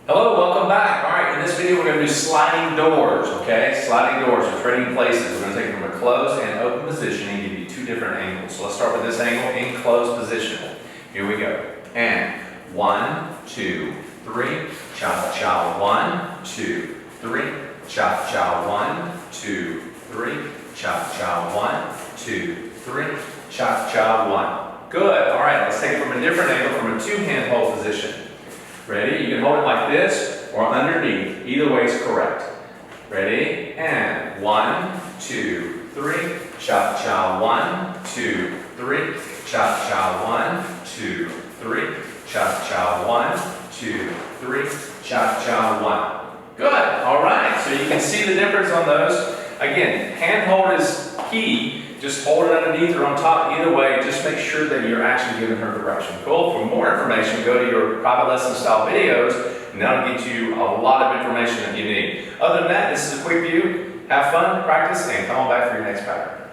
Hello, welcome back. All right, in this video we're going to do sliding doors, okay? Sliding doors or trading places. We're going to take them from a closed and open position and give you two different angles. So let's start with this angle in closed position. Here we go. And 1, 2, 3, cha-cha, 1, 2, 3, cha-cha, 1, 2, 3, cha-cha, 1, 2, 3, cha-cha, 1. Good. All right, let's take it from a different angle, from a two-hand hold position. Ready? You can hold it like this or underneath. Either way is correct. Ready? And 1, 2, 3, cha-cha, 1, 2, 3, cha-cha, 1, 2, 3, cha-cha, 1, 2, 3, cha-cha, 1. Good. All right. So you can see the difference on those. Again, hand hold is key. Just hold it underneath or on top. Either way, just make sure that you're actually giving her direction. Cool. For more information, go to your private lesson style videos, and that'll get you a lot of information that you need. Other than that, this is a quick view. Have fun, practice, and come on back for your next pattern.